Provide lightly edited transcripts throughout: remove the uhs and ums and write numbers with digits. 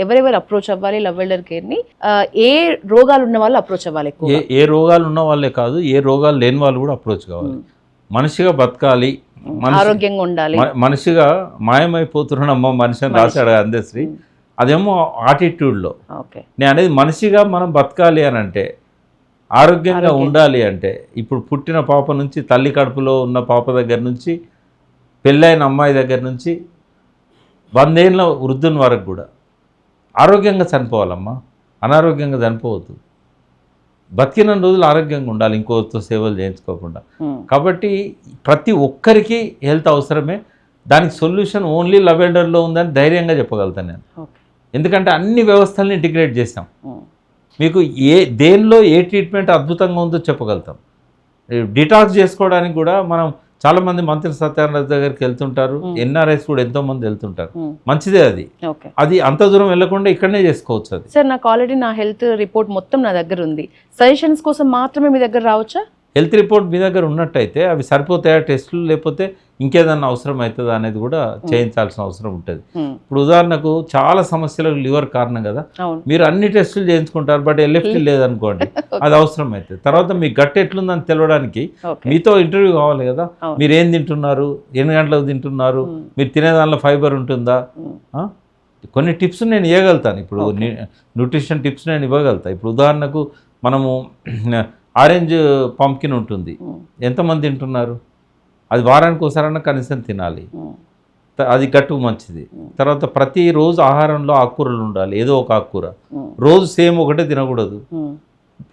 ఎవరెవరు అప్రోచ్ అవ్వాలి love elder care ని? ఏ రోగాలు ఉన్న వాళ్ళు అప్రోచ్ అవ్వాలి ఎక్కువ? ఏ రోగాలు ఉన్న వాళ్ళే కాదు, ఏ రోగాలు లేని వాళ్ళు కూడా అప్రోచ్ కావాలి. మనిషిగా బతకాలి, ఆరోగ్యంగా ఉండాలి, మనిషిగా మాయమైపోతున్నాడమ్మ మనిషి అని రాశాడు అందశ్రీ. అదేమో ఆటిట్యూడ్లో. నేను అనేది మనిషిగా మనం బతకాలి అని అంటే, ఆరోగ్యంగా ఉండాలి అంటే, ఇప్పుడు పుట్టిన పాప నుంచి, తల్లి కడుపులో ఉన్న పాప దగ్గర నుంచి, పెళ్ళైన అమ్మాయి దగ్గర నుంచి 100 ఏళ్ళ వృద్ధుని వరకు కూడా ఆరోగ్యంగా చనిపోవాలమ్మా, అనారోగ్యంగా చనిపోవద్దు. బతికిన రోజులు ఆరోగ్యంగా ఉండాలి, ఇంకోరితో సేవలు చేయించుకోకుండా. కాబట్టి ప్రతి ఒక్కరికి హెల్త్ అవసరమే. దానికి సొల్యూషన్ ఓన్లీ లవ్ ఎల్డర్లో ఉందని ధైర్యంగా చెప్పగలుగుతాను నేను. ఎందుకంటే అన్ని వ్యవస్థల్ని ఇంటిగ్రేట్ చేసాం. మీకు దేనిలో ఏ ట్రీట్మెంట్ అద్భుతంగా ఉందో చెప్పగలుగుతాం. డిటాక్స్ చేసుకోవడానికి కూడా మనం చాలామంది మంత్రి సత్యానంద దగ్గరికి వెళ్తుంటారు, ఎన్ఆర్ఐస్ కూడా ఎంతోమంది వెళ్తుంటారు. మంచిదే అది. అది అంత దూరం వెళ్లకుండా ఇక్కడనే చేసుకోవచ్చు. అది సార్, నాకు ఆల్రెడీ నా హెల్త్ రిపోర్ట్ మొత్తం నా దగ్గర ఉంది. సజెషన్స్ కోసం మాత్రమే మీ దగ్గర రావచ్చా? హెల్త్ రిపోర్ట్ మీ దగ్గర ఉన్నట్టయితే అవి సరిపోతాయా టెస్టులు, లేకపోతే ఇంకేదన్నా అవసరం అవుతుందా అనేది కూడా చేయించాల్సిన అవసరం ఉంటుంది. ఇప్పుడు ఉదాహరణకు చాలా సమస్యలకు లివర్ కారణం కదా, మీరు అన్ని టెస్టులు చేయించుకుంటారు, బట్ ఎల్ఎఫ్టీ లేదనుకోండి, అది అవసరం అవుతుంది. తర్వాత మీ గట్ ఎట్లుందని తెలవడానికి మీతో ఇంటర్వ్యూ కావాలి కదా. మీరు ఏం తింటున్నారు, ఎన్ని గంటలకు తింటున్నారు, మీరు తినే దానిలో ఫైబర్ ఉంటుందా, కొన్ని టిప్స్ నేను ఇవ్వగలుగుతాను. ఇప్పుడు న్యూట్రిషన్ టిప్స్ నేను ఇవ్వగలుగుతాను. ఇప్పుడు ఉదాహరణకు మనము ఆరెంజ్ పంప్కిన్ ఉంటుంది, ఎంతమంది తింటున్నారు, అది వారానికి ఒకసారైనా కనీసం తినాలి, అది గట్టుకు మంచిది. తర్వాత ప్రతిరోజు ఆహారంలో ఆకుకూరలు ఉండాలి, ఏదో ఒక ఆకుకూర. రోజు సేమ్ ఒకటే తినకూడదు.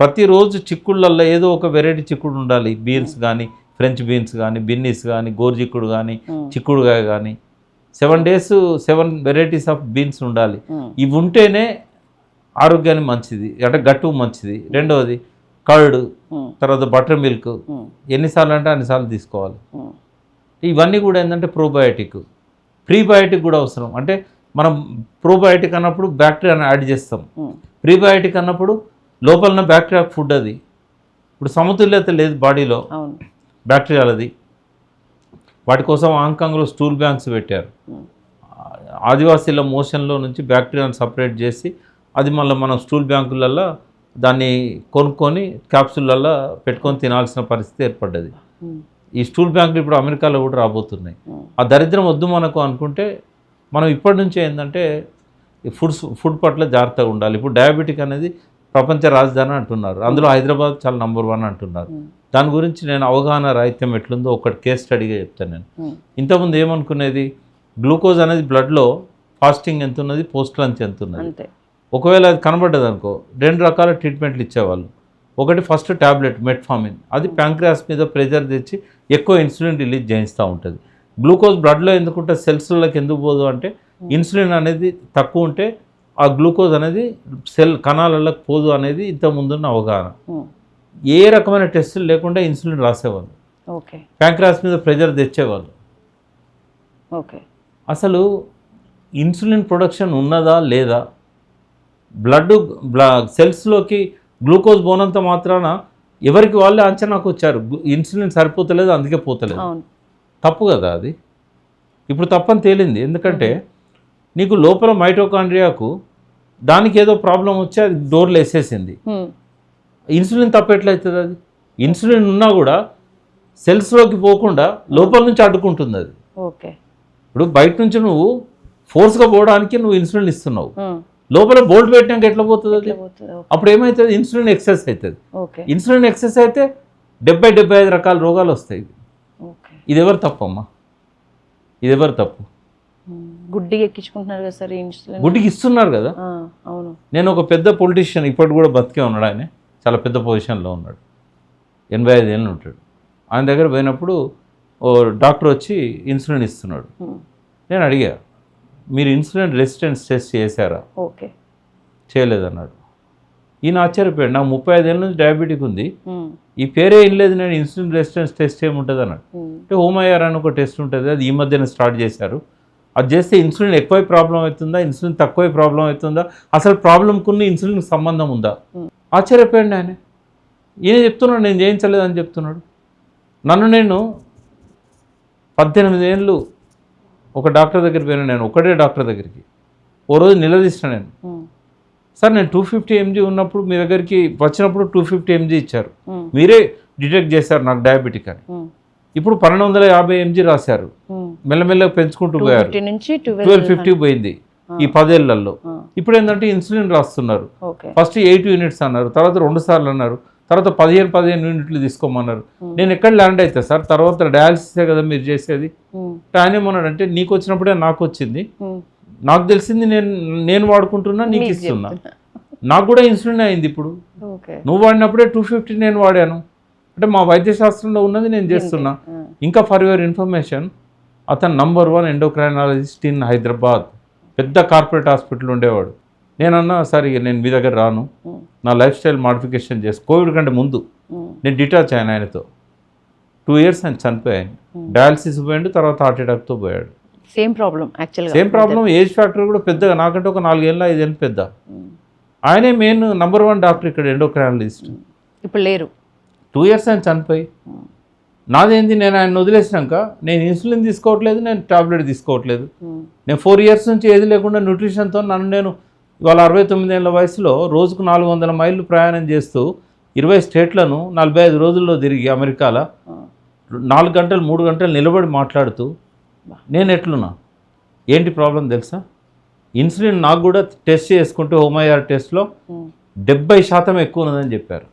ప్రతిరోజు చిక్కుళ్ళల్లో ఏదో ఒక వెరైటీ చిక్కుడు ఉండాలి. బీన్స్ కానీ, ఫ్రెంచ్ బీన్స్ కానీ, బిన్నీస్ కానీ, గోరుచిక్కుడు కానీ, చిక్కుడుగాయ కానీ. 7 days 7 varieties ఆఫ్ బీన్స్ ఉండాలి. ఇవి ఉంటేనే ఆరోగ్యానికి మంచిది, అంటే గట్టుకు మంచిది. రెండవది కర్డ్, తర్వాత బటర్ మిల్క్, ఎన్నిసార్లు అంటే అన్నిసార్లు తీసుకోవాలి. ఇవన్నీ కూడా ఏంటంటే ప్రోబయోటిక్. ప్రీబయోటిక్ కూడా అవసరం. అంటే మనం ప్రోబయోటిక్ అన్నప్పుడు బ్యాక్టీరియాని యాడ్ చేస్తాం, ప్రీబయోటిక్ అన్నప్పుడు లోపలన బ్యాక్టీరియా ఫుడ్. అది ఇప్పుడు సమతుల్యత లేదు బాడీలో బ్యాక్టీరియాలది. వాటి కోసం హాంకాంగ్లో స్టూల్ బ్యాంక్స్ పెట్టారు. ఆదివాసీల మోషన్లో నుంచి బ్యాక్టీరియాను సపరేట్ చేసి అది మళ్ళీ మనం స్టూల్ బ్యాంకులలో దాన్ని కొనుక్కొని క్యాప్సూళ్ళల్లో పెట్టుకొని తినాల్సిన పరిస్థితి ఏర్పడ్డది. ఈ స్టూల్ బ్యాంకులు ఇప్పుడు అమెరికాలో కూడా రాబోతున్నాయి. ఆ దరిద్రం వద్దు మనకు అనుకుంటే మనం ఇప్పటి నుంచే ఏంటంటే ఫుడ్ పట్ల జాగ్రత్తగా ఉండాలి. ఇప్పుడు డయాబెటిక్ అనేది ప్రపంచ రాజధాని అంటున్నారు, అందులో హైదరాబాద్ చాలా నంబర్ 1 అంటున్నారు. దాని గురించి నేను అవగాహన రాహిత్యం ఎట్లుందో ఒకటి కేస్ స్టడీగా చెప్తాను నేను. ఇంతకుముందు ఏమనుకునేది, గ్లూకోజ్ అనేది బ్లడ్లో ఫాస్టింగ్ ఎంత ఉన్నది, పోస్ట్ లంచ్ ఎంత ఉన్నది. ఒకవేళ అది కనబడ్డది అనుకో, 2 రకాల ట్రీట్మెంట్లు ఇచ్చేవాళ్ళు. ఒకటి ఫస్ట్ ట్యాబ్లెట్ మెట్ఫార్మిన్, అది ప్యాంక్రియాస్ మీద ప్రెజర్ తెచ్చి ఎక్కువ ఇన్సులిన్ రిలీజ్ చేయిస్తూ ఉంటుంది. గ్లూకోజ్ బ్లడ్లో ఎందుకుంటే సెల్స్లకి ఎందుకు పోదు అంటే, ఇన్సులిన్ అనేది తక్కువ ఉంటే ఆ గ్లూకోజ్ అనేది కణాలలోకి పోదు అనేది ఇంతకుముందున్న అవగాహన. ఏ రకమైన టెస్టులు లేకుండా ఇన్సులిన్ రాసేవాళ్ళు, ప్యాంక్రియాస్ మీద ప్రెజర్ తెచ్చేవాళ్ళు. అసలు ఇన్సులిన్ ప్రొడక్షన్ ఉన్నదా లేదా, బ్లడ్ సెల్స్లోకి గ్లూకోజ్ పోనంత మాత్రాన ఎవరికి వాళ్ళే అంచనాకు వచ్చారు ఇన్సులిన్ సరిపోతలేదు, అందుకే పోతలేదు. తప్పు కదా అది. ఇప్పుడు తప్పని తేలింది. ఎందుకంటే నీకు లోపల మైటోకాండ్రియాకు దానికి ఏదో ప్రాబ్లం వచ్చి అది డోర్లు వేసేసింది. ఇన్సులిన్ తప్పు ఎట్లయితుంది? అది ఇన్సులిన్ ఉన్నా కూడా సెల్స్లోకి పోకుండా లోపల నుంచి అడ్డుకుంటుంది అది. ఇప్పుడు బయట నుంచి నువ్వు ఫోర్స్గా పోవడానికి నువ్వు ఇన్సులిన్ ఇస్తున్నావు, లోపల బోల్ట్ పెట్టినాక ఎట్లా పోతుంది అది? అప్పుడు ఏమవుతుంది, ఇన్సులిన్ ఎక్సెస్ అవుతుంది. ఇన్సులిన్ ఎక్సెస్ అయితే 70-75 రకాల రోగాలు వస్తాయి. ఇది ఎవరు తప్పు అమ్మా? ఇది ఎవరు తప్పు? గుడ్డికి ఎక్కించుకుంటున్నారు కదా సార్ ఇన్సులిన్. గుడ్డికి ఇస్తున్నారు కదా. నేను ఒక పెద్ద పొలిటీషియన్, ఇప్పటి కూడా బతికే ఉన్నాడు, ఆయన చాలా పెద్ద పొజిషన్లో ఉన్నాడు, 85 ఏళ్ళు ఉంటాడు. ఆయన దగ్గర పోయినప్పుడు ఓ డాక్టర్ వచ్చి ఇన్సులిన్ ఇస్తున్నాడు. నేను అడిగా, మీరు ఇన్సులిన్ రెసిస్టెన్స్ టెస్ట్ చేశారా? చేయలేదన్నాడు. ఈయన ఆశ్చర్యపోయాడు, నాకు 35 ఏళ్ళ నుంచి డయాబెటిక్ ఉంది, ఈ పేరే ఏం లేదు, నేను ఇన్సులిన్ రెసిస్టెన్స్ టెస్ట్ ఏముంటుంది అన్నాడు. అంటే హోమయార్ అని ఒక టెస్ట్ ఉంటుంది, అది ఈ మధ్యన స్టార్ట్ చేశారు. అది చేస్తే ఇన్సులిన్ ఎక్కువ ప్రాబ్లం అవుతుందా, ఇన్సులిన్ తక్కువ ప్రాబ్లం అవుతుందా, అసలు ప్రాబ్లంకున్న ఇన్సులిన్కి సంబంధం ఉందా? ఆశ్చర్యపోయాడు ఆయన. ఈయన చెప్తున్నాడు నేను చేయించలేదని చెప్తున్నాడు. నేను 18 ఏళ్ళు ఒక డాక్టర్ దగ్గరికి పోయినా, నేను ఒకటే డాక్టర్ దగ్గరికి ఓ రోజు నిలదీసిన నేను, సార్ నేను 250 mg ఉన్నప్పుడు మీ దగ్గరికి వచ్చినప్పుడు 250 mg ఇచ్చారు, మీరే డిటెక్ట్ చేశారు నాకు డయాబెటిక్ అని. ఇప్పుడు 1250 mg రాశారు, మెల్లమెల్లగా పెంచుకుంటూ పోయారు, 1250 పోయింది ఈ 10 ఏళ్లలో. ఇప్పుడు ఏంటంటే ఇన్సులిన్ రాస్తున్నారు, ఫస్ట్ 8 యూనిట్స్ అన్నారు, తర్వాత 2 సార్లు అన్నారు, తర్వాత 15 యూనిట్లు తీసుకోమన్నారు. నేను ఎక్కడ ల్యాండ్ అవుతా సార్, తర్వాత డయాలసిసే కదా మీరు చేసేది. ఆయన ఏమన్నాడంటే నీకు వచ్చినప్పుడే నాకు వచ్చింది, నాకు తెలిసింది నేను వాడుకుంటున్నా, నీకు ఇస్తున్నా, నాకు కూడా ఇన్సులిన్ అయింది. ఇప్పుడు నువ్వు వాడినప్పుడే 250 నేను వాడాను అంటే మా వైద్యశాస్త్రంలో ఉన్నది నేను చేస్తున్నా. ఇంకా ఫర్ యువర్ ఇన్ఫర్మేషన్, అతను నంబర్ 1 ఎండోక్రైనాలజిస్ట్ ఇన్ హైదరాబాద్, పెద్ద కార్పొరేట్ హాస్పిటల్ ఉండేవాడు. నేనన్నా సార్ ఇక నేను మీ దగ్గర రాను, నా లైఫ్ స్టైల్ మాడిఫికేషన్ చేసి, కోవిడ్ కంటే ముందు నేను డిటాచ్ అయ్యాను ఆయనతో. 2 years ఆయన చనిపోయాను, డయాలసిస్ పోయాడు, తర్వాత హార్ట్ అటాక్తో పోయాడు. సేమ్ ప్రాబ్లం, ఏజ్ ఫ్యాక్టర్ కూడా పెద్దగా, నాకంటే ఒక 4 ఏళ్ళ 5 ఏళ్ళు పెద్ద. ఆయనే మెయిన్ నంబర్ 1 డాక్టర్ ఇక్కడ ఎండోక్రైనాలజిస్ట్. ఇప్పుడు లేరు, 2 years ఆయన చనిపోయి. నాదేంది, నేను ఆయన వదిలేసినాక నేను ఇన్సులిన్ తీసుకోవట్లేదు, నేను టాబ్లెట్ తీసుకోవట్లేదు, నేను 4 years నుంచి ఏది లేకుండా న్యూట్రిషన్తో నేను ఇవాళ 69 ఏళ్ళ వయసులో రోజుకు 400 మైళ్ళు ప్రయాణం చేస్తూ 20 స్టేట్లను 45 రోజుల్లో తిరిగి అమెరికాలో 4 గంటలు 3 గంటలు నిలబడి మాట్లాడుతూ నేను ఎట్లున్నా. ఏంటి ప్రాబ్లం తెలుసా, ఇన్సులిన్ నాకు కూడా టెస్ట్ చేసుకుంటే హోమఐఆర్ టెస్ట్లో 70% ఎక్కువ ఉన్నదని చెప్పారు.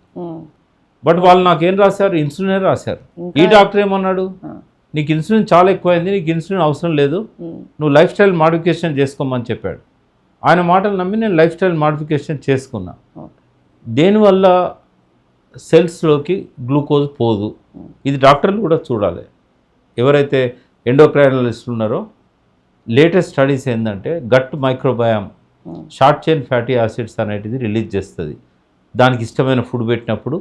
బట్ వాళ్ళు నాకేం రాశారు, ఇన్సులిన్ రాశారు. ఈ డాక్టర్ ఏమన్నాడు, నీకు ఇన్సులిన్ చాలా ఎక్కువైంది, నీకు ఇన్సులిన్ అవసరం లేదు, నువ్వు లైఫ్ స్టైల్ మాడిఫికేషన్ చేసుకోమని చెప్పాడు. ఆయన మాటలు నమ్మి నేను లైఫ్ స్టైల్ మాడిఫికేషన్ చేసుకున్నా. దేనివల్ల సెల్స్లోకి గ్లూకోజ్ పోదు, ఇది డాక్టర్లు కూడా చూడాలి. ఎవరైతే ఎండోక్రైనాలజిస్టులు ఉన్నారో లేటెస్ట్ స్టడీస్ ఏంటంటే gut microbiome short chain fatty acids అనేటిది రిలీజ్ చేస్తుంది. దానికి ఇష్టమైన ఫుడ్ పెట్టినప్పుడు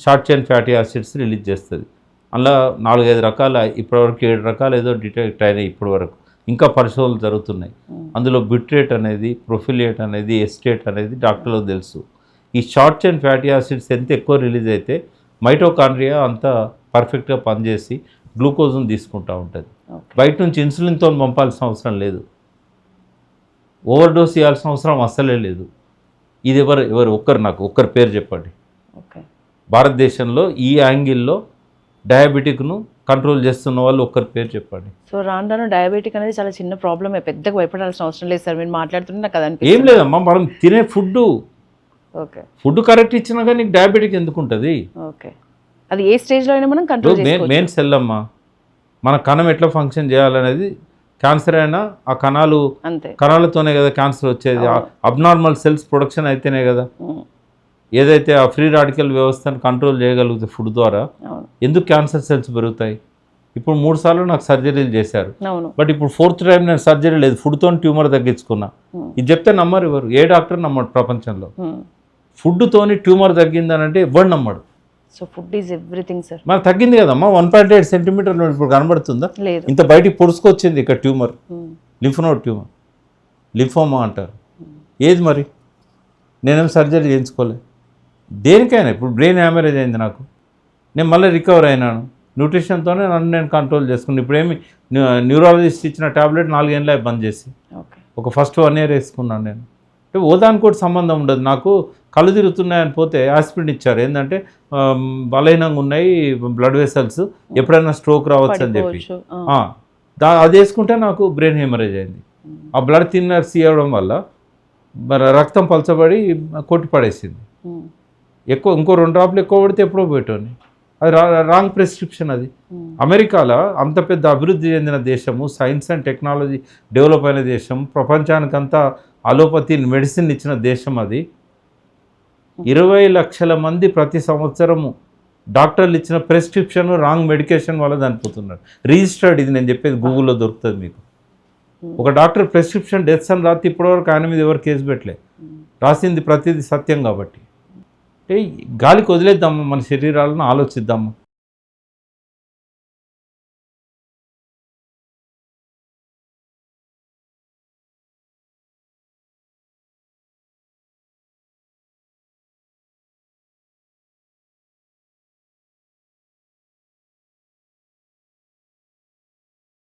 short chain fatty acids release చేస్తుంది. అలా 4-5 రకాల, ఇప్పటివరకు 7 రకాలు ఏదో డిటెక్ట్ అయినాయి ఇప్పటివరకు, ఇంకా పరిశోధనలు జరుగుతున్నాయి. అందులో బిట్రేట్ అనేది, ప్రొఫిలియేట్ అనేది, ఎస్టేట్ అనేది డాక్టర్లకు తెలుసు. ఈ షార్ట్ చైన్ ఫ్యాటీ యాసిడ్స్ ఎంత ఎక్కువ రిలీజ్ అయితే మైటోకాండ్రియా అంత పర్ఫెక్ట్గా పనిచేసి గ్లూకోజ్ను తీసుకుంటూ ఉంటుంది. బయట నుంచి ఇన్సులిన్తో పంపాల్సిన అవసరం లేదు, ఓవర్ డోస్ ఇవ్వాల్సిన అవసరం అస్సలే లేదు. ఇది ఎవరు ఒక్కరి పేరు చెప్పండి భారతదేశంలో ఈ యాంగిల్లో డయాబెటిక్ను కంట్రోల్ చేస్తున్న వాళ్ళు ఒక్కరి పేరు చెప్పండి. సో రాను డయాబెటిక్ అనేది చాలా చిన్న ప్రాబ్లమే, పెద్దగా భయపడాల్సిన అవసరం లేదు సార్. మీరు మాట్లాడుతుంటే నాకు అది ఏం లేదమ్మా, మనం తినే ఫుడ్ కరెక్ట్ ఇచ్చినా కానీ నీకు డయాబెటిక్ ఎందుకు ఉంటుంది? అది ఏ స్టేజ్లో అయినా మనం కంట్రోల్ చేసుకోవచ్చు. మెయిన్ సెల్ అమ్మా, మన కణం ఎట్లా ఫంక్షన్ చేయాలనేది, క్యాన్సర్ అయినా ఆ కణాలతోనే కదా క్యాన్సర్ వచ్చేది. అబ్నార్మల్ సెల్స్ ప్రొడక్షన్ అయితేనే కదా. ఏదైతే ఆ ఫ్రీ రాడికల్ వ్యవస్థను కంట్రోల్ చేయగలుగుతుంది ఫుడ్ ద్వారా, ఎందుకు క్యాన్సర్ సెల్స్ పెరుగుతాయి? ఇప్పుడు 3 సార్లు నాకు సర్జరీలు చేశారు, బట్ ఇప్పుడు 4th టైం నేను సర్జరీ లేదు, ఫుడ్తో ట్యూమర్ తగ్గించుకున్నా. ఇది చెప్తే నమ్మరు ఎవరు, ఏ డాక్టర్ నమ్మడు ప్రపంచంలో. ఫుడ్తోని ట్యూమర్ తగ్గిందనంటే ఎవరు నమ్మడు. So food is everything sir. మరి తగ్గింది కదమ్మా, 1.8 సెంటీమీటర్లు ఇప్పుడు కనబడుతుందా? ఇంత బయటికి పొడుచుకొచ్చింది ఇక్కడ ట్యూమర్, లింఫోనోడ్ ట్యూమర్, లింఫోమా అంటారు. ఏది మరి, నేనేం సర్జరీ చేయించుకోలే దేనికైనా. ఇప్పుడు బ్రెయిన్ హ్యామరేజ్ అయింది నాకు, నేను మళ్ళీ రికవర్ అయినాను, న్యూట్రిషన్తోనే నన్ను నేను కంట్రోల్ చేసుకున్నాను. ఇప్పుడేమి న్యూరాలజిస్ట్ ఇచ్చిన ట్యాబ్లెట్ 4 ఏళ్ళ బంద్ చేసి ఒక ఫస్ట్ 1 year వేసుకున్నాను నేను. అంటే ఓదానికి కూడా సంబంధం ఉండదు. నాకు కళ్ళు తిరుగుతున్నాయని పోతే ఆస్పిరిన్ ఇచ్చారు, ఏంటంటే బలహీనంగా ఉన్నాయి బ్లడ్ వెసల్స్, ఎప్పుడైనా స్ట్రోక్ రావచ్చు అని చెప్పి. అది వేసుకుంటే నాకు బ్రెయిన్ హెమరేజ్ అయింది. ఆ బ్లడ్ థిన్నర్స్ ఇవ్వడం వల్ల రక్తం పలచబడి కొట్టి పడేసింది. ఇంకో 2 డ్రాప్లు ఎక్కువ పడితే ఎప్పుడో పోయేటోని. అది రాంగ్ ప్రిస్క్రిప్షన్. అది అమెరికాలో అంత పెద్ద అభివృద్ధి చెందిన దేశము, సైన్స్ అండ్ టెక్నాలజీ డెవలప్ అయిన దేశం, ప్రపంచానికంతా అలోపతి మెడిసిన్ ఇచ్చిన దేశం. అది 20 లక్షల మంది ప్రతి సంవత్సరము డాక్టర్లు ఇచ్చిన ప్రిస్క్రిప్షన్ రాంగ్ మెడికేషన్ వల్ల చనిపోతున్నారు. రిజిస్టర్డ్, ఇది నేను చెప్పేది గూగుల్లో దొరుకుతుంది మీకు. ఒక డాక్టర్ ప్రిస్క్రిప్షన్ డెత్స్ అని రాత్రి ఇప్పటివరకు ఆయన మీద ఎవరు కేసు పెట్టలే, రాసింది ప్రతిదీ సత్యం. కాబట్టి అంటే గాలికి వదిలేద్దాము మన శరీరాలను, ఆలోచిద్దాము.